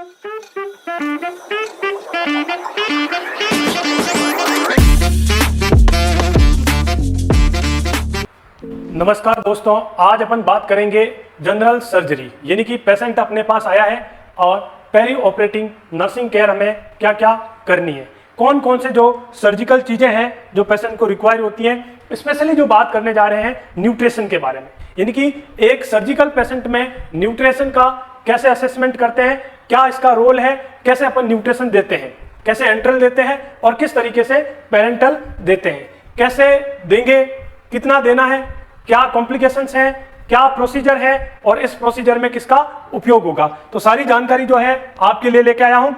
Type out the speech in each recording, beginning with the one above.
नमस्कार दोस्तों, आज अपन बात करेंगे जनरल सर्जरी, यानी कि पेशेंट अपने पास आया है और पेरी ऑपरेटिंग नर्सिंग केयर हमें क्या क्या करनी है, कौन कौन से जो सर्जिकल चीज़ें हैं जो पेशेंट को रिक्वायर होती हैं। स्पेशली जो बात करने जा रहे हैं न्यूट्रिशन के बारे में, यानी कि एक सर्जिकल पेशेंट में न्यूट्रिशन का कैसे असेसमेंट करते हैं, क्या इसका रोल है, कैसे अपन न्यूट्रिशन देते हैं, कैसे एंट्रल देते हैं और किस तरीके से पेरेंटल देते हैं, कैसे देंगे, कितना देना है, क्या कॉम्प्लिकेशंस हैं, क्या प्रोसीजर है और इस प्रोसीजर में किसका उपयोग होगा। तो सारी जानकारी जो है आपके लिए लेके आया हूं।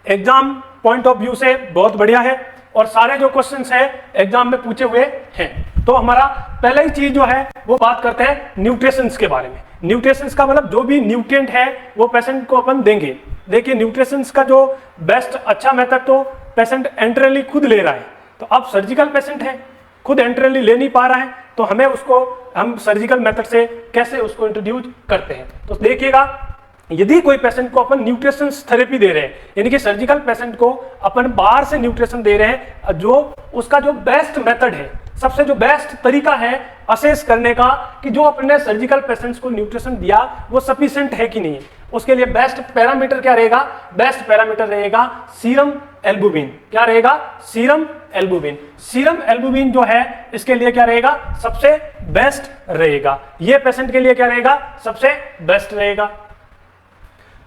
एग्जाम पॉइंट ऑफ व्यू से बहुत बढ़िया है और सारे जो क्वेश्चंस हैं एग्जाम में पूछे हुए हैं। तो हमारा पहला ही चीज जो है वो बात करते हैं न्यूट्रिशंस के बारे में। न्यूट्रिशंस का मतलब जो भी न्यूट्रिएंट है वो पेशेंट को अपन देंगे। देखिए, न्यूट्रिशंस का जो बेस्ट अच्छा मेथड तो पेशेंट एंट्रली खुद ले रहा है। तो अब सर्जिकल पेशेंट है, खुद एंट्रली ले नहीं पा रहा है, तो हमें उसको हम सर्जिकल मेथड से कैसे उसको इंट्रोड्यूस करते हैं। तो देखिएगा, यदि कोई पेशेंट को अपन न्यूट्रिशन थेरेपी दे रहे हैं, यानी कि सर्जिकल पेशेंट को अपन बाहर से न्यूट्रिशन दे रहे हैं, जो उसका जो बेस्ट मेथड है, सबसे जो बेस्ट तरीका है असेस करने का कि जो अपने सर्जिकल पेशेंट्स को न्यूट्रिशन दिया वो सफिशिएंट है कि नहीं है, उसके लिए बेस्ट पैरामीटर क्या रहेगा? बेस्ट पैरामीटर रहेगा सीरम एल्बुमिन। क्या रहेगा? Serum albumin. सीरम एल्बुमिन जो है इसके लिए क्या रहेगा? सबसे बेस्ट रहेगा। ये पेशेंट के लिए क्या रहेगा? सबसे बेस्ट रहेगा।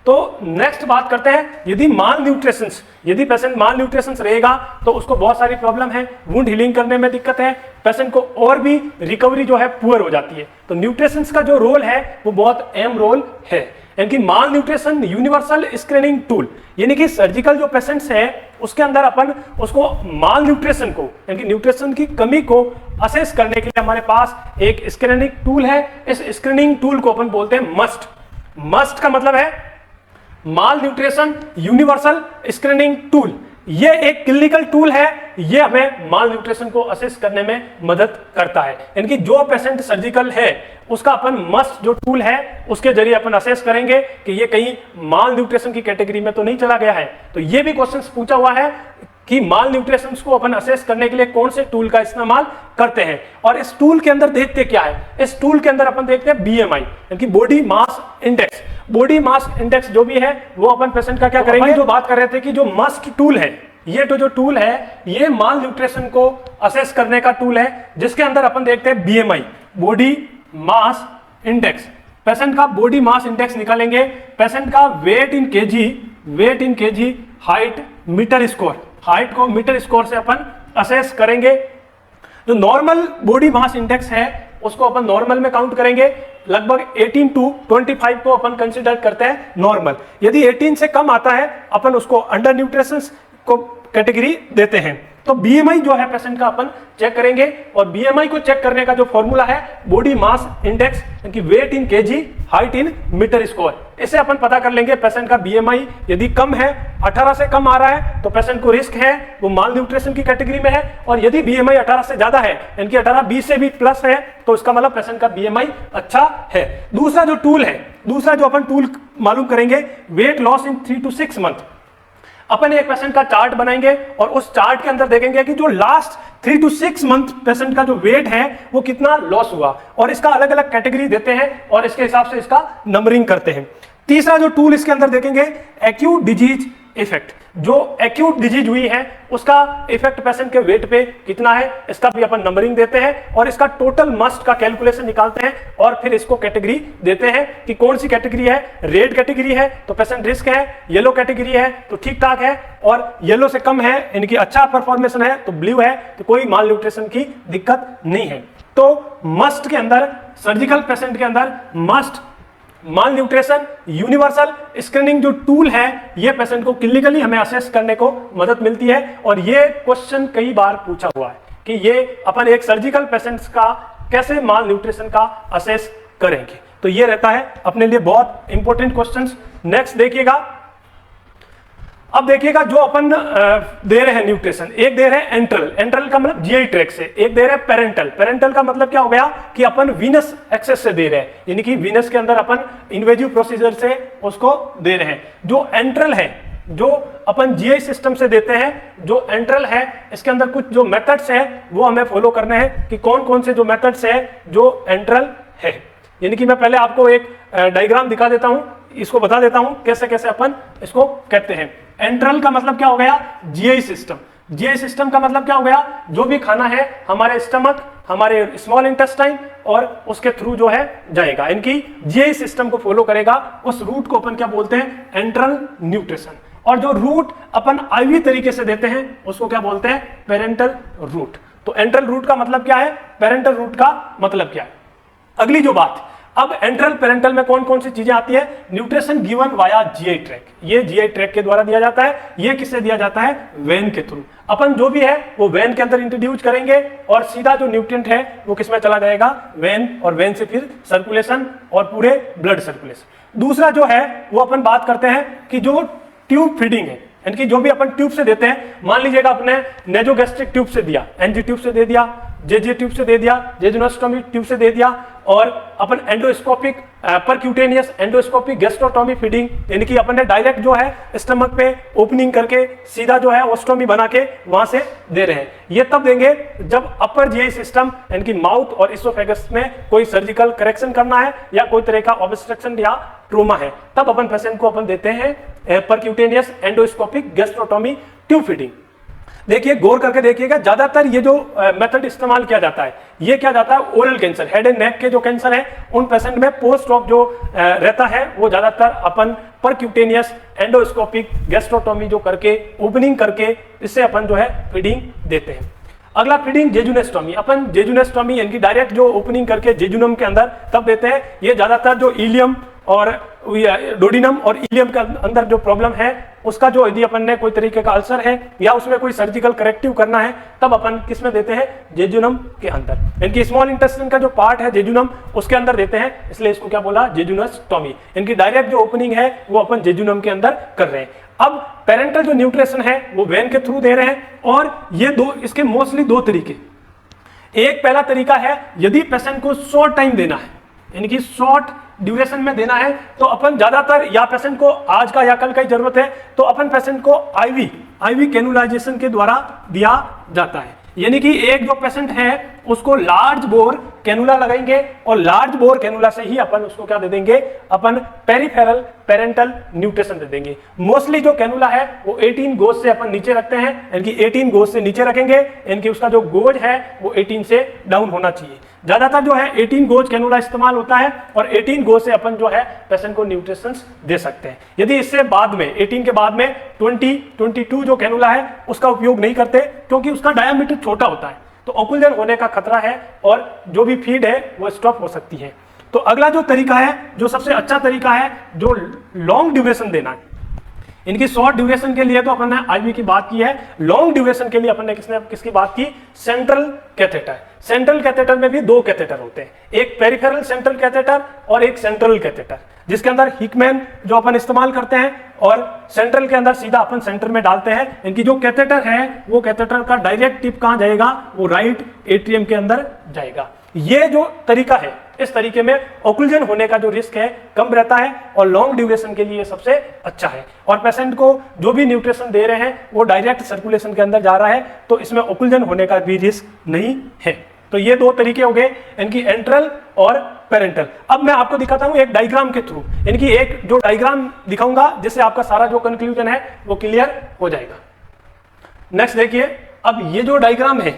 तो नेक्स्ट बात करते हैं, यदि माल न्यूट्रिशंस, यदि पेशेंट माल न्यूट्रिशंस रहेगा तो उसको बहुत सारी प्रॉब्लम है, वुंड हीलिंग करने में दिक्कत है, पेशेंट को और भी रिकवरी जो है पुअर हो जाती है। तो न्यूट्रिशंस का जो रोल है वो बहुत अहम रोल है। यानी कि माल न्यूट्रिशन यूनिवर्सल स्क्रीनिंग टूल, यानी कि सर्जिकल जो पेशेंट्स है उसके अंदर अपन उसको माल न्यूट्रिशन को, यानी कि न्यूट्रिशन की कमी को असेस करने के लिए हमारे पास एक स्क्रीनिंग टूल है। इस स्क्रीनिंग टूल को अपन बोलते हैं मस्ट। मस्ट का मतलब है माल न्यूट्रिशन यूनिवर्सल स्क्रीनिंग टूल। ये एक क्लिनिकल टूल है, ये हमें माल न्यूट्रिशन को असेस करने में मदद करता है। यानी कि जो पेशेंट सर्जिकल है उसका अपन मस्ट जो टूल है उसके जरिए अपन असेस करेंगे कि ये कहीं माल न्यूट्रिशन की कैटेगरी में तो नहीं चला गया है। तो ये भी क्वेश्चन पूछा हुआ है कि माल न्यूट्रिशन को अपन असेस करने के लिए कौन से टूल का इस्तेमाल करते हैं। और इस टूल के अंदर देखते क्या है? इस टूल के अंदर अपन देखते हैं BMI, यानी कि body mass index. Body mass index जो भी है वो अपन पेशेंट का क्या करेंगे, जो बात कर रहे थे कि जो मस्ट टूल है, ये तो जो टूल है ये माल न्यूट्रिशन को असेस करने का टूल है, जिसके अंदर अपन देखते हैं BMI, body mass index. Patient का बॉडी मास इंडेक्स निकालेंगे, पेशेंट का weight in KG, height metre square, height को मीटर स्क्वायर से अपन असेस करेंगे। जो नॉर्मल बॉडी मास इंडेक्स है उसको अपन नॉर्मल में काउंट करेंगे। लगभग 18 to 25 को अपन कंसीडर करते हैं नॉर्मल। यदि 18 से कम आता है अपन उसको अंडर न्यूट्रिशन को कैटेगरी देते हैं। तो BMI जो है पेशेंट का अपन चेक करेंगे और BMI को चेक करने का जो फॉर्मूला है बॉडी मास इंडेक्स, यानी कि weight in KG, height in metre square. इसे अपन पता कर लेंगे पेशेंट का BMI यदि कम है, 18 से कम आ रहा है तो पेशेंट को रिस्क है, वो माल न्यूट्रिशन की कैटेगरी में है। और यदि BMI 18 से ज्यादा है, यानी कि 18-20 से भी प्लस है, तो इसका मतलब पेशेंट का BMI अच्छा है। दूसरा जो टूल है, दूसरा जो अपन टूल मालूम करेंगे, weight loss in 3 to 6 month. अपन एक पेशेंट का चार्ट बनाएंगे और उस चार्ट के अंदर देखेंगे कि जो लास्ट 3 to 6 मंथ पेशेंट का जो वेट है वो कितना लॉस हुआ, और इसका अलग अलग कैटेगरी देते हैं और इसके हिसाब से इसका नंबरिंग करते हैं। तीसरा जो टूल इसके अंदर देखेंगे, एक्यूट डिजीज इफेक्ट। जो एक्यूट डिजीज हुई है उसका इफेक्ट पेशेंट के वेट पे कितना है, इसका भी अपन नंबरिंग देते हैं और इसका टोटल मस्ट का कैलकुलेशन निकालते हैं और फिर इसको कैटेगरी देते हैं कि कौन सी कैटेगरी है। रेड कैटेगरी है तो पेशेंट रिस्क है, येलो कैटेगरी है तो ठीक ठाक है, और येलो से कम है यानी कि अच्छा परफॉर्मेशन है, तो ब्लू है तो कोई माल न्यूट्रिशन की दिक्कत नहीं है। तो मस्ट के अंदर, सर्जिकल पेशेंट के अंदर मस्ट माल न्यूट्रिशन यूनिवर्सल स्क्रीनिंग जो टूल है ये पेशेंट को क्लिनिकली हमें असेस करने को मदद मिलती है। और ये क्वेश्चन कई बार पूछा हुआ है कि ये अपन एक सर्जिकल पेशेंट्स का कैसे माल न्यूट्रिशन का असेस करेंगे। तो ये रहता है अपने लिए बहुत इंपॉर्टेंट क्वेश्चन। नेक्स्ट देखिएगा, अब देखिएगा जो अपन दे रहे हैं न्यूट्रिशन, एक दे रहे हैं एंट्रल, एंट्रल का मतलब जीआई ट्रैक से, एक दे रहे हैं पेरेंटल, पेरेंटल का मतलब क्या हो गया कि अपन वीनस एक्सेस से दे रहे हैं, यानी कि वीनस के अंदर अपन इन्वेजिव प्रोसीजर से उसको दे रहे हैं। जो एंट्रल है, जो अपन जीआई सिस्टम से देते हैं, जो एंट्रल है, इसके अंदर कुछ जो मेथड्स है वो हमें फॉलो करने हैं कि कौन कौन से जो मेथड्स है जो एंट्रल है। यानी कि मैं पहले आपको एक डायग्राम दिखा देता हूं, इसको बता देता हूं कैसे कैसे अपन इसको कहते हैं। एंट्रल का मतलब क्या हो गया, जीआई सिस्टम। जीआई सिस्टम का मतलब क्या हो गया, जो भी खाना है हमारे स्टमक, हमारे स्मॉल इंटेस्टाइन और उसके थ्रू जो है जाएगा, इनकी जीआई सिस्टम को फॉलो करेगा, उस रूट को अपन क्या बोलते हैं, एंट्रल न्यूट्रिशन। और जो रूट अपन आईवी तरीके से देते हैं उसको क्या बोलते हैं, पेरेंटल रूट। तो एंट्रल रूट का मतलब क्या है, पेरेंटल रूट का मतलब क्या है। अगली जो बात, अब एंट्रल पेरेंटल में कौन कौन सी चीजें आती है, nutrition given via GI tract, ये जीआई ट्रैक के द्वारा दिया जाता है। ये किससे दिया जाता है, वेन के थ्रू। अपन जो भी है वो वेन के अंदर इंट्रोड्यूस करेंगे और सीधा जो न्यूट्रिएंट है वो किसमें चला जाएगा, वेन, और वेन से फिर सर्कुलेशन और पूरे ब्लड सर्कुलेशन। दूसरा जो है वो अपन बात करते हैं कि जो ट्यूब फीडिंग है, यानी कि जो भी अपन ट्यूब से देते हैं, मान लीजिएगा अपने नेजोगैस्ट्रिक ट्यूब से दिया, एनजी ट्यूब से दे दिया, जेजे ट्यूब से दे दिया, जेजुनोस्टोमी ट्यूब से दे दिया, और अपन endoscopic percutaneous endoscopic gastrotomy feeding, यानी कि अपन ने डायरेक्ट जो है स्टमक पे ओपनिंग करके सीधा जो है ओस्टोमी बना के वहां से दे रहे हैं। ये तब देंगे जब अपर जीआई सिस्टम यानी कि माउथ और इसोफेगस में कोई सर्जिकल करेक्शन करना है या कोई तरह का ऑब्स्ट्रक्शन या ट्रोमा है, तब अपन पेशेंट को अपन देते हैं percutaneous endoscopic gastrotomy tube feeding. देखिए गौर करके देखिएगा, ज्यादातर ये जो मेथड इस्तेमाल किया जाता है, ये क्या जाता है, oral cancer, head and neck के जो कैंसर है उन पेशेंट में पोस्ट ऑप जो रहता है वो ज्यादातर अपन परक्यूटेनियस एंडोस्कोपिक गैस्ट्रोटोमी जो करके ओपनिंग करके इससे अपन जो है फीडिंग देते हैं। अगला फीडिंग जेजुनेस्टोमी, अपन जेजुनेस्टोमी यानी कि डायरेक्ट जो ओपनिंग करके जेजुनम के अंदर तब देते हैं। ये ज्यादातर जो इलियम और डोडिनम और इलियम के अंदर जो प्रॉब्लम है उसका जो यदि अपन ने कोई तरीके का अल्सर है या उसमें कोई सर्जिकल करेक्टिव करना है तब अपन किस में देते हैं, जेजुनम के अंदर, यानी कि स्मॉल इंटेस्टाइन का जो पार्ट है जेजुनम उसके अंदर देते हैं, इसलिए इसको क्या बोला, जेजुनेस्टोमी, यानी कि डायरेक्ट जो ओपनिंग है वो अपन जेजुनम के अंदर कर रहे हैं। अब पेरेंटल जो न्यूट्रिशन है वो वेन के थ्रू दे रहे हैं, और ये दो, इसके मोस्टली दो तरीके। एक पहला तरीका है यदि पेशेंट को शॉर्ट टाइम देना है, यानी कि शॉर्ट ड्यूरेशन में देना है, तो अपन ज्यादातर या पेशेंट को आज का या कल का ही जरूरत है तो अपन पेशेंट को आईवी कैनुलाइजेशन के द्वारा दिया जाता है। यानी कि एक जो पेशेंट है उसको लार्ज बोर कैनुला लगाएंगे और लार्ज बोर कैनुला से ही अपन उसको क्या दे देंगे, अपन पेरिफेरल पेरेंटल न्यूट्रिशन दे देंगे। मोस्टली जो कैनुला है वो 18 गोज से अपन नीचे रखते हैं, यानी कि 18 गोज से नीचे रखेंगे, यानी कि उसका जो गोज है वो 18 से डाउन होना चाहिए। ज्यादातर जो है 18 गोज कैनुला इस्तेमाल होता है और 18 गोज से अपन जो है पेशेंट को न्यूट्रिशन दे सकते हैं। यदि इससे बाद में 18 के बाद में 22 जो कैनुला है उसका उपयोग नहीं करते, क्योंकि उसका डायमीटर छोटा होता है, तो ऑक्लूजन होने का खतरा है और जो भी फीड है वो स्टॉप हो सकती है। तो अगला जो तरीका है, जो सबसे अच्छा तरीका है, जो लॉन्ग ड्यूरेशन देना है, इनकी शॉर्ट ड्यूरेशन के लिए तो अपन ने आईवी की बात की है, लॉन्ग ड्यूरेशन के लिए अपन ने किसकी बात की, सेंट्रल कैथेटर। सेंट्रल कैथेटर में भी दो कैथेटर होते हैं, एक पेरिफेरल सेंट्रल कैथेटर और एक सेंट्रल कैथेटर, जिसके अंदर हिकमैन जो अपन इस्तेमाल करते हैं और सेंट्रल के अंदर सीधा अपन सेंटर में डालते हैं। इनकी जो कैथेटर है वो कैथेटर का डायरेक्ट टिप कहां जाएगा, वो राइट एट्रियम के अंदर जाएगा। ये जो तरीका है, इस तरीके में ऑक्लूजन होने का जो रिस्क है कम रहता है और लॉन्ग ड्यूरेशन के लिए सबसे अच्छा है, और पेशेंट को जो भी न्यूट्रिशन दे रहे हैं वो डायरेक्ट सर्कुलेशन के अंदर जा रहा है, तो इसमें ऑक्लूजन होने का भी रिस्क नहीं है। तो ये दो तरीके हो गए, इनकी एंट्रल और पेरेंटल। अब मैं आपको दिखाता हूं एक डायग्राम के थ्रू, इनकी एक जो डायग्राम दिखाऊंगा जिससे आपका सारा जो कंक्लूजन है वो क्लियर हो जाएगा। नेक्स्ट देखिए, अब ये जो डायग्राम है,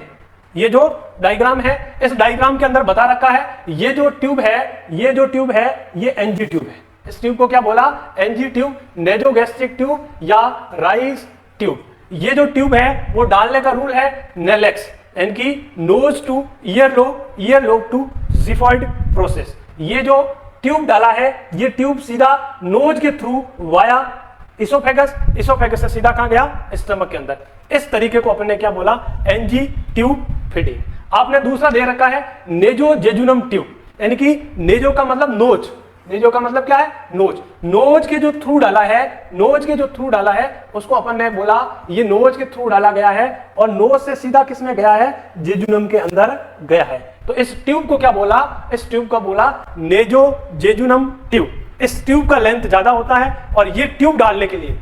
ये जो डायग्राम है, इस डायग्राम के अंदर बता रखा है ये जो ट्यूब है, ये जो ट्यूब है ये एनजी ट्यूब है। इस ट्यूब को क्या बोला, एनजी ट्यूब, नेजोगैस्ट्रिक ट्यूब या राइस ट्यूब। ये जो ट्यूब है वो डालने का रूल है नेलेक्स, यानी कि nose to ear lobe to xiphoid process. ये जो ट्यूब डाला है, ये ट्यूब सीधा नोज के थ्रू वाया इसोफेगस से सीधा कहां गया, स्टमक के अंदर। इस तरीके को अपने क्या बोला, एनजी ट्यूब फीडिंग। आपने दूसरा दे रखा है नेजो जेजुनम ट्यूब, यानी कि नेजो का मतलब नोज, नेजो का मतलब क्या है, नोज। नोज के जो थ्रू डाला है, नोज के जो थ्रू डाला है उसको अपन ने बोला ये नोज के थ्रू डाला गया है और नोज से सीधा किसमें गया है, जेजुनम के अंदर गया है। तो इस ट्यूब को क्या बोला, इस ट्यूब को बोला नेजो जेजुनम ट्यूब। इस ट्यूब का लेंथ ज्यादा होता है और ये ट्यूब डालने के लिए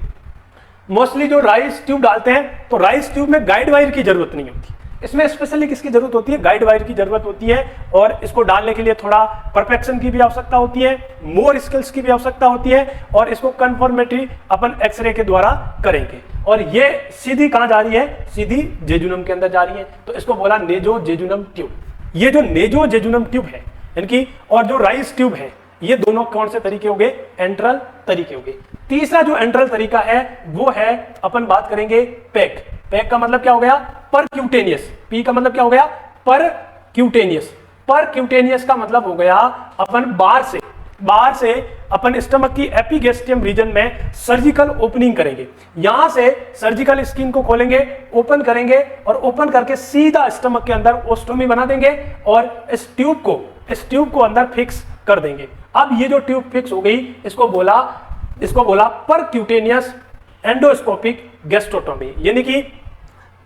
मोस्टली जो राइस ट्यूब डालते हैं तो राइस ट्यूब में गाइड वायर की जरूरत नहीं होती, इसमें स्पेशली किसकी जरूरत होती है, गाइड वायर की जरूरत होती है। और इसको डालने के लिए थोड़ा परफेक्शन की भी आवश्यकता होती है, मोर स्किल्स की भी आवश्यकता होती है और इसको कंफर्मेटरी अपन एक्सरे के द्वारा करेंगे। और ये सीधी कहां जा रही है, सीधी जेजुनम के अंदर जा रही है, तो इसको बोला नेजो जेजुनम ट्यूब। ये जो नेजो जेजुनम ट्यूब है इनकी और जो राइस ट्यूब है ये दोनों कौन से तरीके हो गए, एंट्रल तरीके हो गए। तीसरा जो एंट्रल तरीका है वो है अपन बात करेंगे पैक। पैक का मतलब क्या हो गया, परक्यूटेनियस। पी का मतलब क्या हो गया, परक्यूटेनियस। परक्यूटेनियस का मतलब हो गया अपन बाहर से अपन स्टमक की एपिगैस्ट्रियम रीजन में सर्जिकल ओपनिंग करेंगे, यहां से सर्जिकल स्किन को खोलेंगे, ओपन करेंगे और ओपन करके सीधा स्टमक के अंदर ओस्टोमी बना देंगे और इस ट्यूब को अंदर फिक्स कर देंगे। अब ये जो ट्यूब फिक्स हो गई इसको बोला परक्यूटेनियस एंडोस्कोपिक गैस्ट्रोटोमी, यानी कि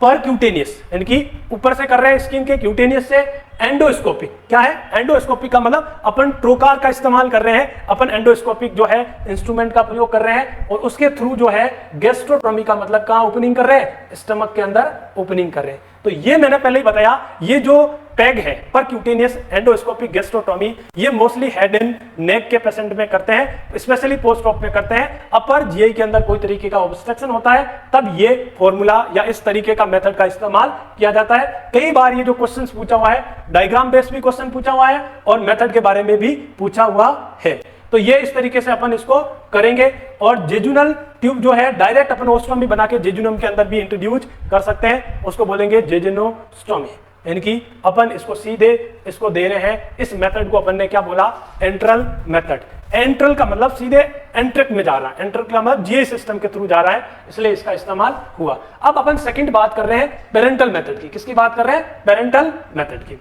परक्यूटेनियस यानी कि ऊपर से कर रहे हैं स्किन के, क्यूटेनियस से एंडोस्कोपिक। क्या है एंडोस्कोपिक का मतलब अपन ट्रोकार का इस्तेमाल कर रहे हैं, अपन एंडोस्कोपिक जो है इंस्ट्रूमेंट का प्रयोग कर रहे हैं और उसके थ्रू जो है गैस्ट्रोटोमी का मतलब कहां ओपनिंग कर रहे हैं, स्टमक के अंदर ओपनिंग कर रहे हैं। तो ये मैंने पहले ही बताया, ये जो पैग है परक्यूटेनियस एंडोस्कोपिक गैस्ट्रोटोमी ये मोस्टली हेड एंड नेक के पेशेंट में करते हैं, स्पेशली पोस्ट ऑप में करते हैं। अपर जीआई के अंदर कोई तरीके का ऑब्स्ट्रक्शन होता है तब ये फॉर्मूला या इस तरीके का मेथड का इस्तेमाल किया जाता है। कई बार ये जो क्वेश्चंस पूछा हुआ है, डायग्राम बेस्ड भी क्वेश्चन पूछा हुआ है और मेथड के बारे में भी पूछा हुआ है। तो ये इस तरीके से अपन इसको करेंगे और जेजुनल ट्यूब जो है डायरेक्ट अपन ओस्टोमी बना के जेजुनम के अंदर भी इंट्रोड्यूस कर सकते हैं, उसको बोलेंगे जेजुनोस्टोमी। यानी कि अपन इसको सीधे इसको दे रहे हैं, इस मेथड को अपन ने क्या बोला, एंट्रल मेथड। एंट्रल का मतलब सीधे एंट्रिक में जा रहा है, एंट्रल का मतलब जीआई सिस्टम के थ्रू जा रहा है, इसलिए इसका इस्तेमाल हुआ। अब अपन सेकंड बात कर रहे हैं पेरेंटल मेथड की। किसकी बात कर रहे हैं, पेरेंटल मेथड की।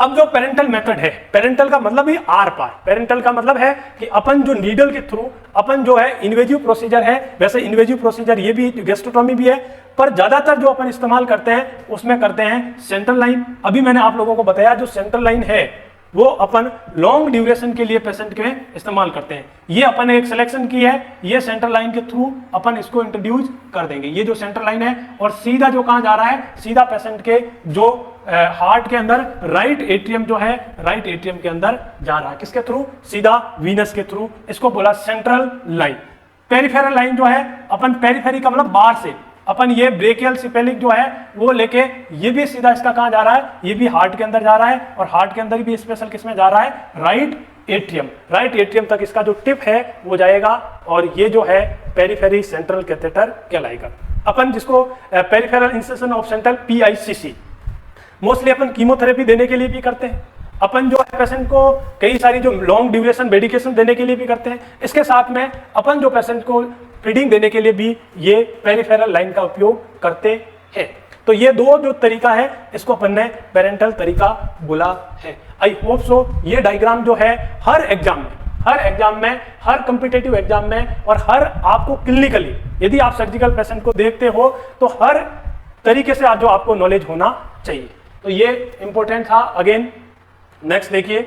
अब जो पेरेंटल मेथड है, पेरेंटल का मतलब ही आर पार, पेरेंटल का मतलब है कि अपन जो नीडल के थ्रू अपन जो है इन्वेजिव प्रोसीजर है, वैसे इन्वेजिव प्रोसीजर ये भी गैस्ट्रोटोमी भी है, पर ज्यादातर जो अपन इस्तेमाल करते हैं उसमें करते हैं सेंट्रल लाइन। अभी मैंने आप लोगों को बताया जो सेंट्रल लाइन है वो अपन लॉन्ग ड्यूरेशन के लिए पेशेंट के इस्तेमाल करते हैं। ये अपन एक सिलेक्शन की है, ये सेंट्रल लाइन के थ्रू अपन इसको इंट्रोड्यूस कर देंगे। ये जो सेंट्रल लाइन है और सीधा जो कहां जा रहा है, सीधा पेशेंट के जो हार्ट के अंदर राइट एट्रियम जो है, राइट एट्रियम के अंदर जा रहा है। किसके थ्रू, सीधा वीनस के थ्रू। इसको बोला सेंट्रल लाइन। पेरिफेरल लाइन जो है अपन, पेरिफेरी का मतलब बाहर से, अपन ये ब्रेकियल सिपेलिक जो है वो लेके ये भी सीधा इसका कहां जा रहा है, ये भी हार्ट के अंदर जा रहा है और हार्ट के अंदर भी स्पेशल किसमें जा रहा है, राइट एट्रियम। राइट एट्रियम तक इसका जो टिप है वो जाएगा और ये जो है पेरिफेरी सेंट्रल कैथेटर कहलाएगा। अपन जिसको peripheral incision of central PICC mostly upon chemotherapy देने के लिए भी करते हैं। अपन जो है पेशेंट को कई सारी जो लॉन्ग ड्यूरेशन मेडिकेशन देने के लिए भी करते हैं। इसके साथ में अपन जो पेशेंट को फीडिंग देने के लिए भी ये पेरिफेरल लाइन का उपयोग करते हैं। तो ये दो जो तरीका है इसको अपन ने पेरेंटल तरीका बोला है। आई होप सो ये डायग्राम जो है हर एग्जाम में, हर कॉम्पिटिटिव एग्जाम में और हर आपको क्लिनिकली यदि आप सर्जिकल पेशेंट को देखते हो तो हर तरीके से जो आपको नॉलेज होना चाहिए। तो ये इंपॉर्टेंट था। अगेन नेक्स्ट देखिए,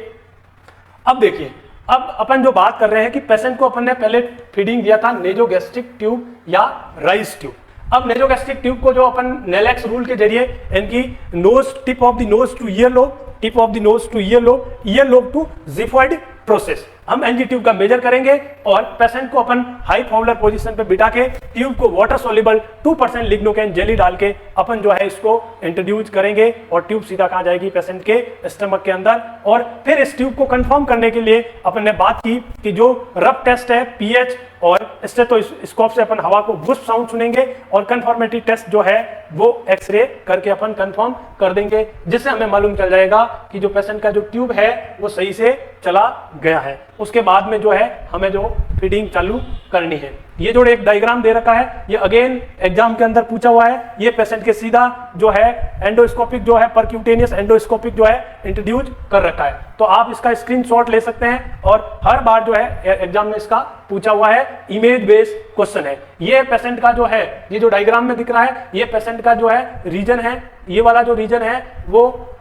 अब देखिए, अब अपन जो बात कर रहे हैं कि पेशेंट को अपन ने पहले फीडिंग दिया था नेजोगैस्ट्रिक ट्यूब या राइस ट्यूब। अब नेजोगैस्ट्रिक ट्यूब को जो अपन नेलेक्स रूल के जरिए इनकी nose, tip of the nose to ear lobe, tip of the nose to ear lobe to xiphoid process, हम एनजी ट्यूब का मेजर करेंगे और पेशेंट को अपन हाई फाउलर पोजीशन पे बिठा के ट्यूब को वाटर सोल्युबल 2% लिग्नोकेन जेली डाल के अपन जो है इसको इंट्रोड्यूस करेंगे और ट्यूब सीधा कहां जाएगी, पेशेंट के स्टमक के अंदर। और फिर इस ट्यूब को कंफर्म करने के लिए अपन ने बात की कि जो रफ टेस्ट है पीएच और स्टेथोस्कोप से अपन हवा को वुश साउंड सुनेंगे और कंफर्मेटरी टेस्ट जो है वो एक्सरे करके अपन कंफर्म कर देंगे, जिससे हमें मालूम चल जाएगा कि जो पेशेंट का जो ट्यूब है वो सही से चला गया है। उसके बाद में जो है हमें जो फीडिंग चालू करनी है। ये जो एक डायग्राम दे रखा है ये अगेन एग्जाम के अंदर पूछा हुआ है। ये पेशेंट के सीधा जो है एंडोस्कोपिक जो है परक्यूटेनियस एंडोस्कोपिक जो है इंट्रोड्यूस कर रखा है। तो आप इसका स्क्रीनशॉट ले सकते हैं और हर बार जो है एग्जाम में इसका पूछा हुआ है, इमेज बेस्ड क्वेश्चन है। ये पेशेंट का जो है, ये जो डायग्राम में दिख रहा है ये पेशेंट का जो है रीजन है। ये वाला जो रीजन है वो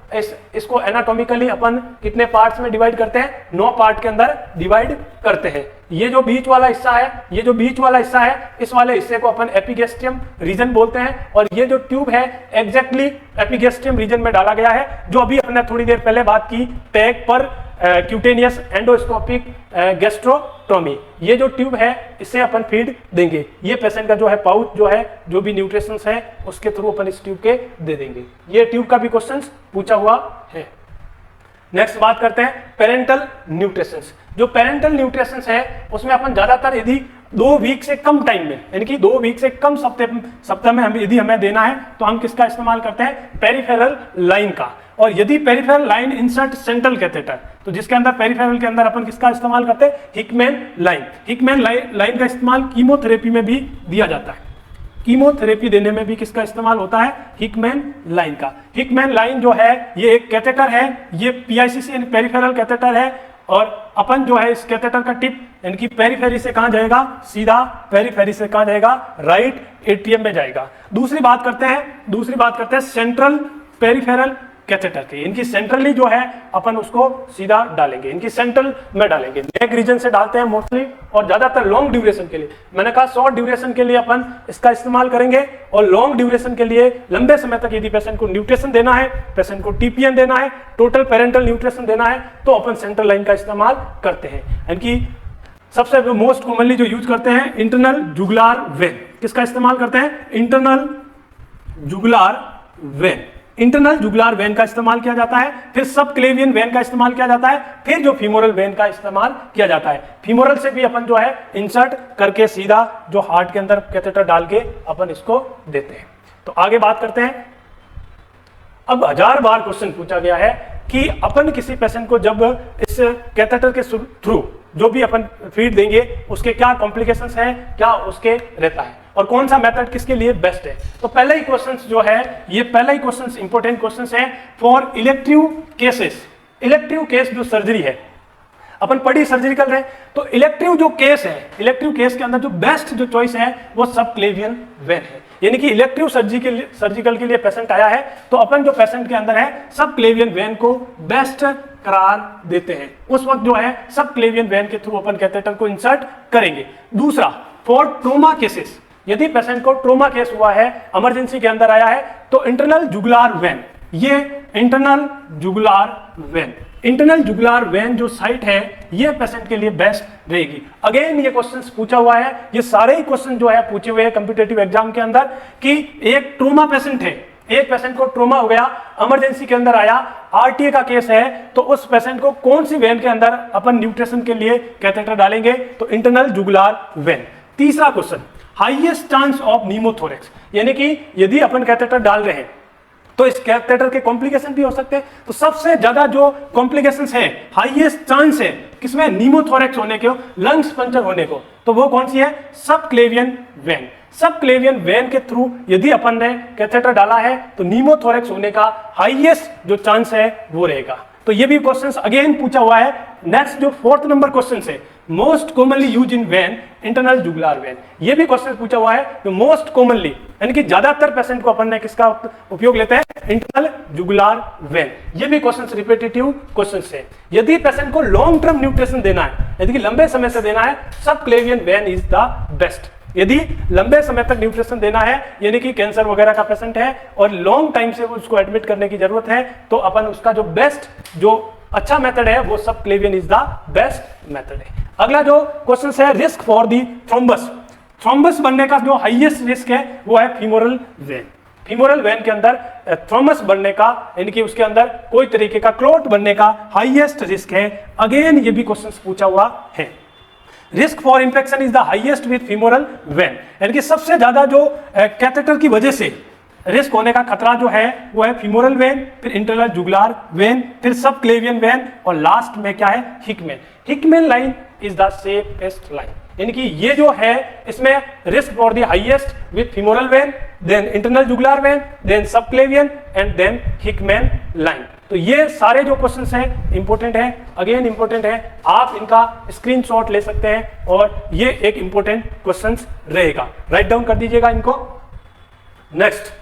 इसको एनाटॉमिकली अपन कितने पार्ट्स में डिवाइड करते हैं, 9 पार्ट के अंदर डिवाइड करते हैं। ये जो बीच वाला हिस्सा है, ये जो बीच वाला हिस्सा है, इस वाले हिस्से को अपन एपिगैस्ट्रियम रीजन बोलते हैं। और ये जो ट्यूब है एग्जैक्टली एपिगैस्ट्रियम रीजन में डाला गया है, जो अभी अपने थोड़ी देर पहले बात की टैग पर क्यूटेनियस एंडोस्कोपिक गैस्ट्रोटोमी। ये जो ट्यूब है इससे अपन फीड देंगे। ये पेशेंट का जो है पाउच जो है, जो भी न्यूट्रिशंस है उसके थ्रू अपन इस ट्यूब के दे देंगे। ये ट्यूब का भी क्वेश्चन पूछा हुआ है। नेक्स्ट बात करते हैं पेरेंटल न्यूट्रिशंस। जो पेरेंटल न्यूट्रिशंस है उसमें अपन ज्यादातर यदि 2 वीक से कम टाइम में, यानी कि 2 वीक से कम सप्ताह में यदि हमें देना है तो हम किसका इस्तेमाल करते हैं, पेरिफेरल लाइन का। और यदि peripheral line insert central catheter, तो जिसके अंदर पेरिफेरल के अंदर अपन किसका इस्तेमाल करते हैं, हिकमैन लाइन। हिकमैन लाइन का इस्तेमाल कीमोथेरेपी में भी दिया जाता है। कीमोथेरेपी देने में भी किसका इस्तेमाल होता है, हिकमैन लाइन का। हिकमैन लाइन जो है ये एक कैथेटर है, ये पीआईसीसी यानी पेरिफेरल कैथेटर है। और अपन जो है इस कैथेटर का टिप यानी कि पेरिफेरी से कहां जाएगा, सीधा पेरिफेरी से कहां जाएगा, राइट एट्रियम में जाएगा। दूसरी बात करते हैं सेंट्रल पेरिफेरल कैथेटर के। इनकी सेंट्रली जो है अपन उसको सीधा डालेंगे, इनकी सेंट्रल में डालेंगे। नेक रीजन से डालते हैं मोस्टली, और ज्यादातर लॉन्ग ड्यूरेशन के लिए। मैंने कहा शॉर्ट ड्यूरेशन के लिए अपन इसका इस्तेमाल करेंगे, और लॉन्ग ड्यूरेशन के लिए लंबे समय तक यदि पेशेंट को न्यूट्रिशन देना है, पेशेंट को टीपीएन देना है, टोटल पेरेंटल न्यूट्रिशन देना है, तो अपन सेंट्रल लाइन का इस्तेमाल करते हैं। यानी कि सबसे मोस्ट कॉमनली जो यूज करते हैं इंटरनल जुगुलार वेन। किसका इस्तेमाल करते हैं, internal jugular when. Internal jugular when का इस्तेमाल किया जाता है, फिर सब क्लेवियन वेन का इस्तेमाल किया जाता है, फिर जो फीमोरल वेन का इस्तेमाल किया जाता है। फीमोरल से भी अपन जो है इंसर्ट करके सीधा जो हार्ट के अंदर कैथेटर डाल के अपन इसको देते हैं। तो आगे बात करते हैं। अब 1000 बार क्वेश्चन पूछा गया है कि अपन किसी पेशेंट को जब इस कैथेटर के थ्रू जो भी अपन फीड देंगे उसके क्या कॉम्प्लिकेशंस हैं, क्या उसके रहता है, और कौन सा मेथड किसके लिए बेस्ट है। तो पहला ही क्वेश्चन जो है, ये पहला ही क्वेश्चन इंपॉर्टेंट क्वेश्चन है for elective cases. Elective case जो सर्जरी है, अपन पढ़ी सर्जिकल रहे, तो इलेक्टिव जो केस है, इलेक्टिव केस के अंदर जो बेस्ट जो चॉइस है वो सब क्लेवियन वेन है। यानी कि इलेक्टिव सर्जिकल के लिए पेशेंट आया है तो अपन जो पेशेंट के अंदर है सब क्लेवियन वेन को बेस्ट करार देते हैं। उस वक्त जो है सब क्लेवियन वेन के थ्रू अपन कैथेटर को इंसर्ट करेंगे। दूसरा, फॉर ट्रोमा केसेस, यदि पेशेंट को ट्रोमा केस हुआ है, इमरजेंसी के अंदर आया है, तो इंटरनल जुगुलार वेन, ये internal jugular when, internal jugular when जो साइट है ये पेशेंट के लिए बेस्ट रहेगी। अगेन ये क्वेश्चंस पूछा हुआ है, ये सारे ही क्वेश्चन जो है पूछे हुए हैं कॉम्पिटिटिव एग्जाम के अंदर कि एक ट्रोमा पेशेंट है, एक पेशेंट को ट्रोमा हो गया, इमरजेंसी के अंदर आया, आरटीए का केस है, तो उस पेशेंट को कौन सी वेन के अंदर अपन न्यूट्रिशन के लिए कैथेटर डालेंगे, तो इंटरनल जुगुलार वेन। तीसरा question, highest chance of pneumothorax, यानी कि यदि अपन कैथेटर डाल रहे हैं तो इस कैथेटर के कॉम्प्लिकेशन भी हो सकते हैं। तो सबसे ज्यादा जो कॉम्प्लिकेशंस है, हाईएस्ट चांस है किसमें, न्यूमोथोरेक्स होने के, लंग्स पंचर होने को, तो वो कौन सी है, सब क्लेवियन वेन। सब क्लेवियन वेन के थ्रू यदि अपन ने कैथेटर डाला है तो न्यूमोथोरेक्स होने का हाईएस्ट जो चांस है वो रहेगा। तो ये भी क्वेश्चंस अगेन पूछा हुआ है। नेक्स्ट जो 4th नंबर क्वेश्चन है, most commonly use in vein, internal jugular vein, ये भी क्वेश्चन पूछा हुआ है। तो मोस्ट कॉमनली यानी कि ज्यादातर पेशेंट को अपन ने किसका उपयोग लेते हैं, इंटरनल जुगुलार वेन। ये भी क्वेश्चन रिपीटेटिव क्वेश्चन है। यदि पेशेंट को लॉन्ग टर्म न्यूट्रिशन देना है, यदि कि लंबे समय से देना है, सब क्लेवियन वेन इज द बेस्ट। यदि लंबे समय तक न्यूट्रिशन देना है, यानी कि कैंसर वगैरह का पेशेंट है और लॉन्ग टाइम से उसको एडमिट करने की जरूरत है, तो अपन उसका जो बेस्ट जो अच्छा मेथड है वो सब क्लेवियन इज द बेस्ट मेथड है। अगला जो क्वेश्चन है, risk for the thrombus. Thrombus बनने का जो हाईएस्ट रिस्क है वो है फीमोरल वेन। फीमोरल वेन के अंदर थ्रोम्बस बनने का, यानी कि उसके अंदर कोई तरीके का क्लॉट बनने का हाईएस्ट रिस्क है। अगेन ये भी क्वेश्चन पूछा हुआ है। Risk for infection is the highest with femoral when, यानी कि सबसे ज्यादा जो कैथेटर की वजह से रिस्क होने का खतरा जो है वो है फीमोरल वेन, फिर इंटरनल जुगुलार वेन, फिर सब क्लेवियन वेन, और लास्ट में क्या है, Hickman. Hickman line is the safest line. यानी कि ये जो है इसमें risk for the highest with femoral vein, then internal jugular vein, then subclavian and then Hickman line. तो ये सारे जो क्वेश्चंस हैं इंपॉर्टेंट है, अगेन इंपॉर्टेंट है, आप इनका स्क्रीनशॉट ले सकते हैं और ये एक इंपॉर्टेंट क्वेश्चंस रहेगा, राइट डाउन कर दीजिएगा इनको। नेक्स्ट,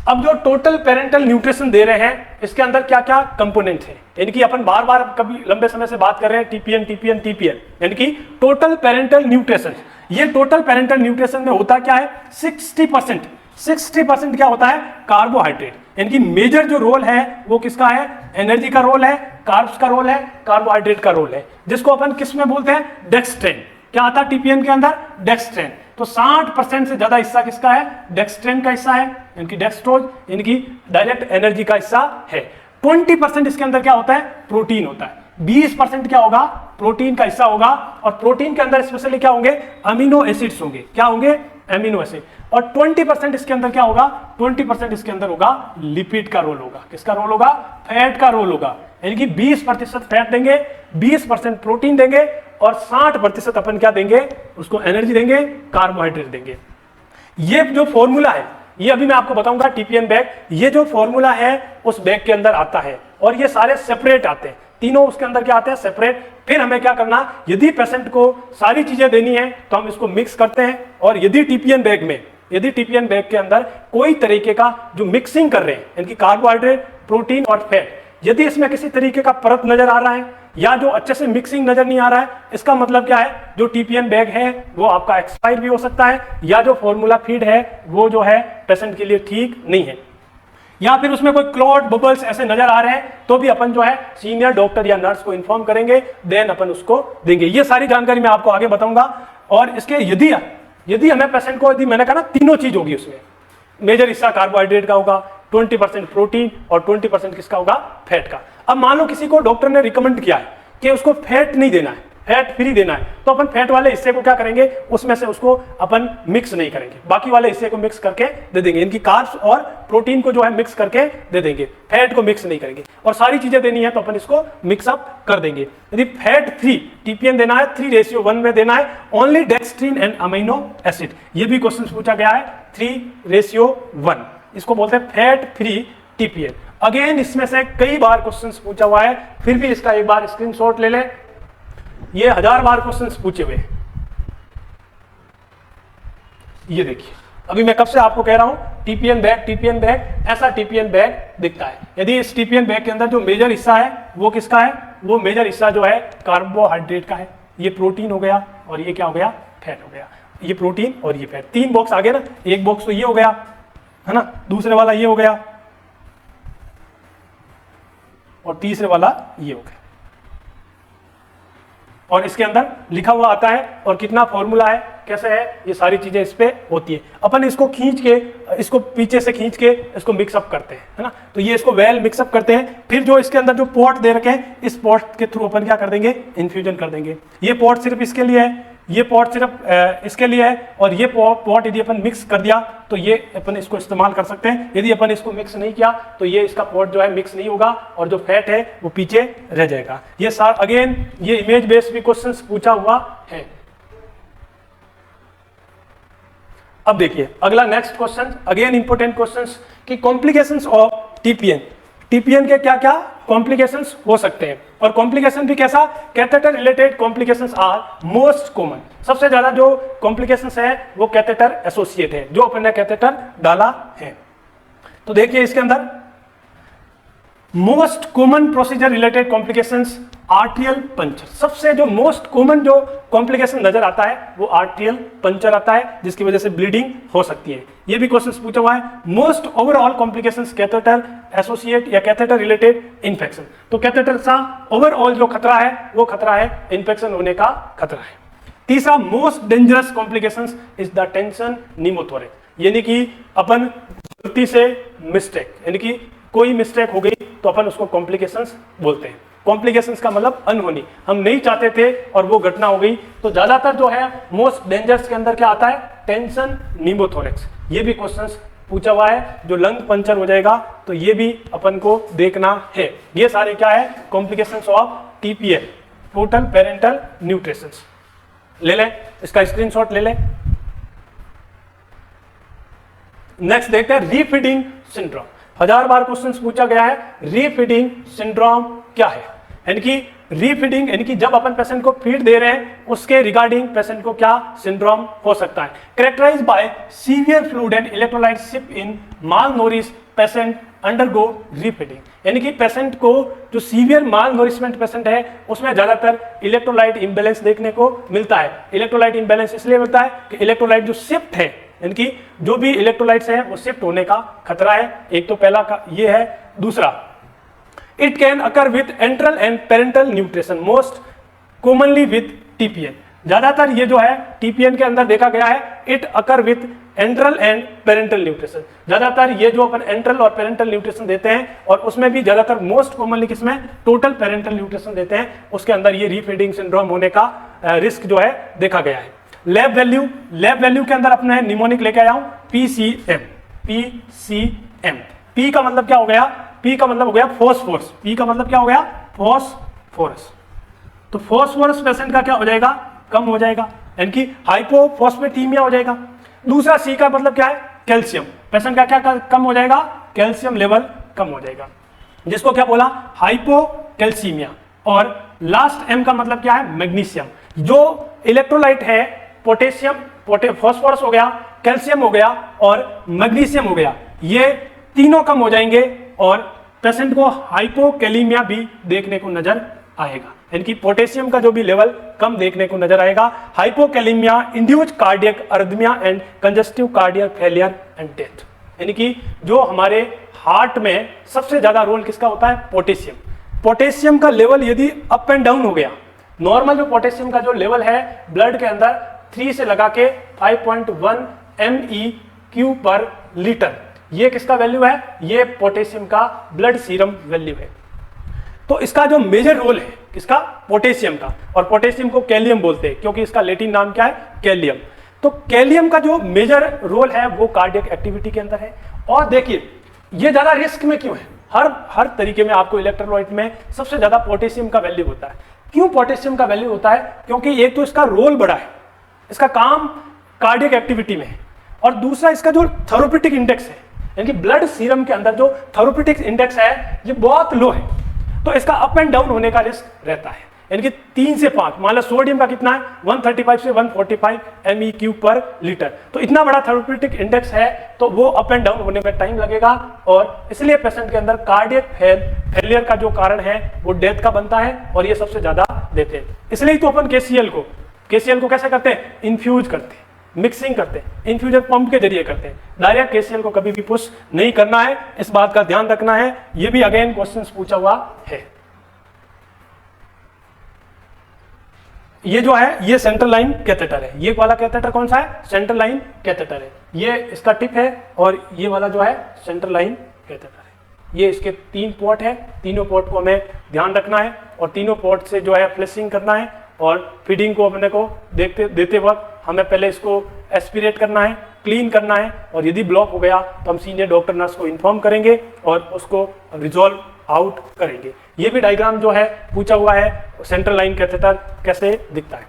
अब जो टोटल पेरेंटल न्यूट्रिशन दे रहे हैं इसके अंदर क्या क्या कंपोनेंट है, यानी कि अपन बार बार कभी लंबे समय से बात कर रहे हैं टीपीएन टीपीएन टीपीएन, यानी कि टोटल पेरेंटल न्यूट्रिशन। ये टोटल पेरेंटल न्यूट्रिशन में होता क्या है, 60% क्या होता है, कार्बोहाइड्रेट, यानी कि मेजर जो रोल है वो किसका है, एनर्जी का रोल है, कार्ब्स का रोल है, कार्बोहाइड्रेट का रोल है, जिसको अपन किस में बोलते हैं, डेक्सट्रेन। क्या आता है टीपीएन के अंदर, डेक्सट्रेन। तो 60% से ज्यादा हिस्सा किसका है, डेक्सट्रेन का हिस्सा है, यानी कि डेक्सट्रोज, यानी कि डायरेक्ट एनर्जी का हिस्सा है। 20% इसके अंदर क्या होता है, प्रोटीन होता है। 20% क्या होगा, प्रोटीन का हिस्सा होगा, और प्रोटीन के अंदर स्पेशली क्या होंगे, अमीनो एसिड्स होंगे। क्या होंगे, अमीनो एसिड। और 20% इसके अंदर क्या होगा, 20% इसके अंदर होगा लिपिड का रोल होगा। किसका रोल होगा, फैट का रोल होगा, यानी कि 20% फैट देंगे, 20% प्रोटीन देंगे, और 60% अपन क्या देंगे, उसको एनर्जी देंगे, कार्बोहाइड्रेट देंगे। ये जो फॉर्मूला है, ये अभी मैं आपको बताऊंगा टीपीएन बैग, ये जो फॉर्मूला है उस बैग के अंदर आता है, और ये सारे सेपरेट आते हैं, तीनों उसके अंदर क्या आते हैं, सेपरेट। फिर हमें क्या करना, यदि पेशेंट को सारी चीजें देनी है तो हम इसको मिक्स करते हैं, और यदि टीपीएन बैग में, यदि टीपीएन बैग के अंदर कोई तरीके का जो मिक्सिंग कर रहे हैं, यानी कार्बोहाइड्रेट, प्रोटीन और फैट, यदि इसमें किसी तरीके का परत नजर आ रहा है या जो अच्छे से मिक्सिंग नजर नहीं आ रहा है, इसका मतलब क्या है, जो टीपीएन बैग है वो आपका एक्सपायर भी हो सकता है, या जो फॉर्मूला फीड है वो जो है पेशेंट के लिए ठीक नहीं है, या फिर उसमें कोई क्लॉट बबल्स ऐसे नजर आ रहे हैं, तो भी अपन जो है सीनियर डॉक्टर या नर्स को इन्फॉर्म करेंगे, देन अपन उसको देंगे। ये सारी जानकारी मैं आपको आगे बताऊंगा। और इसके यदि हमें पेशेंट को, यदि मैंने कहा ना तीनों चीज होगी उसमें, मेजर हिस्सा कार्बोहाइड्रेट का होगा, 20% प्रोटीन और 20% किसका होगा, फैट का। अब मान लो किसी को डॉक्टर ने रिकमेंड किया है कि उसको फैट नहीं देना है, फैट फ्री देना है, तो अपन फैट वाले हिस्से को क्या करेंगे, उसमें से उसको अपन मिक्स नहीं करेंगे, बाकी वाले हिस्से को मिक्स करके दे देंगे, इनकी कार्ब्स और प्रोटीन को जो है मिक्स करके दे देंगे, फैट को मिक्स नहीं करेंगे। और सारी चीजें देनी है तो अपन इसको मिक्सअप कर देंगे। यदि फैट फ्री टीपीएन देना है, 3:1 में देना है, ओनली डेक्सट्रीन एंड अमीनो एसिड। ये भी क्वेश्चन पूछा गया है, 3:1, इसको बोलते हैं फैट फ्री टीपीएन। अगेन इसमें से कई बार क्वेश्चंस पूछा हुआ है, फिर भी इसका एक बार स्क्रीनशॉट ले लें। ये 1000 बार क्वेश्चंस पूछे हुए। ये देखिए, अभी मैं कब से आपको कह रहा हूं टीपीएन बैग, ऐसा टीपीएन बैग दिखता है। यदि इस टीपीएन बैग के अंदर जो मेजर हिस्सा है वो किसका है, वो मेजर हिस्सा जो है कार्बोहाइड्रेट का है। ये प्रोटीन हो गया और ये क्या हो गया, फैट हो गया। ये प्रोटीन और ये फैट, 3 बॉक्स आ गए ना, एक बॉक्स तो ये हो गया है ना, दूसरे वाला ये हो गया, और तीसरे वाला ये हो गया। और इसके अंदर लिखा हुआ आता है और कितना फॉर्मूला है, कैसे है, ये सारी चीजें इस पे होती है। अपन इसको खींच के, इसको पीछे से खींच के इसको मिक्सअप करते हैं, है ना। तो ये इसको वेल मिक्सअप करते हैं। फिर जो इसके अंदर जो पॉट दे रखे हैं, इस पॉट के थ्रू अपन क्या कर देंगे, इन्फ्यूजन कर देंगे। ये पॉट सिर्फ इसके लिए है, ये पॉट सिर्फ इसके लिए है, और ये पॉट यदि अपन मिक्स कर दिया तो ये अपन इसको इस्तेमाल कर सकते हैं। यदि अपन इसको मिक्स नहीं किया तो ये इसका पॉट जो है मिक्स नहीं होगा, और जो फैट है वो पीछे रह जाएगा। ये अगेन ये इमेज बेस्ड भी क्वेश्चंस पूछा हुआ है। अब देखिए अगला next question, again important questions कि कॉम्प्लिकेशंस ऑफ टीपीएन। टीपीएन के क्या क्या कॉम्प्लिकेशंस हो सकते हैं, और कॉम्प्लिकेशन भी कैसा, catheter related complications are most common. सबसे ज्यादा जो कॉम्प्लिकेशंस है वो कैथेटर एसोसिएट है, जो अपन ने कैथेटर डाला है। तो देखिए इसके अंदर most common procedure related complications, arterial puncture. सबसे जो मोस्ट कॉमन जो कॉम्प्लिकेशन नजर आता है वो आर्टेरियल पंचर आता है, जिसकी वजह से ब्लीडिंग हो सकती है। ये भी क्वेश्चन पूछा हुआ है। Most overall complications catheter associate या कैथेटर रिलेटेड इन्फेक्शन। तो कैथेटर का ओवरऑल जो खतरा है वो खतरा है इन्फेक्शन होने का खतरा है। तीसरा most dangerous complications is the tension pneumothorax, यानी कि अपन गलती से मिस्टेक, यानी कि कोई मिस्टेक हो गई तो अपन उसको कॉम्प्लिकेशंस बोलते हैं। कॉम्प्लिकेशंस का मतलब अनहोनी, हम नहीं चाहते थे और वो घटना हो गई। तो ज्यादातर जो है मोस्ट डेंजरस के अंदर क्या आता है, टेंशन निमोथोरेक्स। ये भी क्वेश्चंस पूछा हुआ है। जो लंग पंचर हो जाएगा तो ये भी अपन को देखना है। ये सारे क्या है, complications of TPN, total parental nutritions. ले लें, इसका स्क्रीनशॉट ले लें। नेक्स्ट देखते हैं रीफीडिंग सिंड्रोम। 1000 बार क्वेश्चन पूछा गया है, रीफीडिंग सिंड्रोम क्या है, यानी कि रीफीडिंग यानी कि जब अपन पेशेंट को फीड दे रहे हैं उसके रिगार्डिंग पेशेंट को क्या सिंड्रोम हो सकता है। Characterize by severe fluid and electrolyte shift in malnourish patient undergo refeeding, यानी कि पेशेंट को जो सीवियर माल नोरिशमेंट पेशेंट है उसमें ज्यादातर इलेक्ट्रोलाइट इंबैलेंस देखने को मिलता है। इलेक्ट्रोलाइट इंबैलेंस इसलिए मिलता है कि इलेक्ट्रोलाइट जो शिफ्ट है, यानी कि जो भी इलेक्ट्रोलाइट्स हैं वो शिफ्ट होने का खतरा है। एक तो पहला का ये है। दूसरा, it can occur with enteral and parental nutrition most commonly with TPN. ज्यादातर ये जो है टीपीएन के अंदर देखा गया है, it occur with enteral and parental nutrition. ज्यादातर ये जो अपन एंट्रल और पेरेंटल न्यूट्रिशन देते हैं और उसमें भी ज्यादातर मोस्ट कॉमनली किसमें टोटल पेरेंटल न्यूट्रिशन देते हैं, उसके अंदर ये रीफीडिंग सिंड्रोम होने का रिस्क जो है देखा गया है। लैब वैल्यू के अंदर अपने निमोनिक लेके आया हूं पीसीएम। पी का मतलब क्या हो गया, पी का मतलब हो गया फॉस्फोरस। पी का मतलब क्या हो गया, फॉस्फोरस। तो फॉस्फोरस पेशेंट का क्या हो जाएगा, कम हो जाएगा, यानी कि हाइपोफॉस्फेटीमिया हो जाएगा। दूसरा सी का मतलब क्या है, कैल्शियम। पेशेंट का क्या कम हो जाएगा, कैल्शियम लेवल कम हो जाएगा, जिसको क्या बोला, हाइपोकैल्सीमिया। और लास्ट एम का मतलब क्या है, मैग्नीशियम। जो इलेक्ट्रोलाइट है पोटेशियम, फॉस्फोरस हो गया, कैल्शियम हो गया और मैग्नीशियम हो गया, ये तीनों कम हो जाएंगे और पेशेंट को हाइपोकैलीमिया भी देखने को नजर आएगा, यानी कि पोटेशियम का जो भी लेवल कम देखने को नजर आएगा। Hypokalaemia induce cardiac arrhythmia and congestive cardiac failure and death, यानी कि जो हमारे हार्ट में सबसे ज्यादा रोल किसका होता है, पोटेशियम। पोटेशियम का लेवल यदि अप एंड डाउन हो गया, नॉर्मल जो पोटेशियम का जो लेवल है ब्लड के अंदर 3 से लगा के 5.1 MEQ पर लीटर, ये किसका वैल्यू है, ये पोटेशियम का ब्लड सीरम वैल्यू है। तो इसका जो मेजर रोल है किसका, पोटेशियम का। और पोटेशियम को कैलियम बोलते हैं क्योंकि इसका लैटिन नाम क्या है, कैलियम। तो कैलियम का जो मेजर रोल है वो कार्डियक एक्टिविटी के अंदर है। और देखिए ये ज्यादा रिस्क में क्यों है, हर तरीके में आपको इलेक्ट्रोलाइट में सबसे ज्यादा पोटेशियम का वैल्यू होता है। क्यों पोटेशियम का वैल्यू होता है, क्योंकि एक तो इसका रोल बड़ा है, इसका काम कार्डियक एक्टिविटी में है, और दूसरा इसका जो थेरेप्यूटिक इंडेक्स है, यानी कि ब्लड सीरम के अंदर जो थेरेप्यूटिक इंडेक्स है ये बहुत लो है, तो इसका अप एंड डाउन होने का रिस्क रहता है। यानी कि 3 से 5, मान लो सोडियम का कितना है 135 से 145 MEQ पर लीटर, तो इतना बड़ा थेरेप्यूटिक इंडेक्स है तो वो अप एंड डाउन होने में टाइम लगेगा, और इसलिए पेशेंट के अंदर कार्डियक फेलियर का जो कारण है वो डेथ का बनता है, और ये सबसे ज्यादा देते हैं। इसलिए तो अपन KCl को कैसे करते हैं, इन्फ्यूज करते हैं, मिक्सिंग करते हैं, इन्फ्यूजन पंप के जरिए करते हैं। डायरेक्ट KCl को कभी भी पुश नहीं करना है, इस बात का ध्यान रखना है। ये भी अगेन क्वेश्चन पूछा हुआ है। ये जो है ये सेंट्रल लाइन कैथेटर है, ये वाला कैथेटर कौन सा है, सेंट्रल लाइन कैथेटर है, ये इसका टिप है, और ये वाला जो है सेंट्रल लाइन कैथेटर है। ये इसके 3 पोर्ट है, तीनों पोर्ट को हमें ध्यान रखना है, और तीनों पोर्ट से जो है फ्लशिंग करना है, और फीडिंग को अपने को देते वक्त हमें पहले इसको एस्पिरेट करना है, क्लीन करना है, और यदि ब्लॉक हो गया तो हम सीनियर डॉक्टर नर्स को इन्फॉर्म करेंगे और उसको रिजॉल्व आउट करेंगे। ये भी डायग्राम जो है पूछा हुआ है, सेंट्रल लाइन कैथेटर कैसे दिखता है।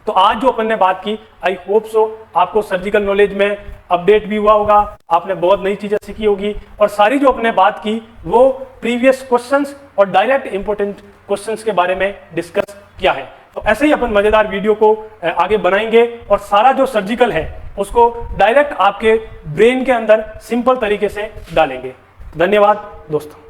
तो आज जो अपन ने बात की, आई होप सो आपको सर्जिकल नॉलेज में अपडेट भी हुआ होगा, आपने बहुत नई चीजें सीखी होगी, और सारी जो अपने बात की वो प्रीवियस क्वेश्चंस और डायरेक्ट इंपॉर्टेंट क्वेश्चंस के बारे में डिस्कस किया है। तो ऐसे ही अपन मजेदार वीडियो को आगे बनाएंगे, और सारा जो सर्जिकल है उसको डायरेक्ट आपके ब्रेन के अंदर सिंपल तरीके से डालेंगे। धन्यवाद दोस्तों।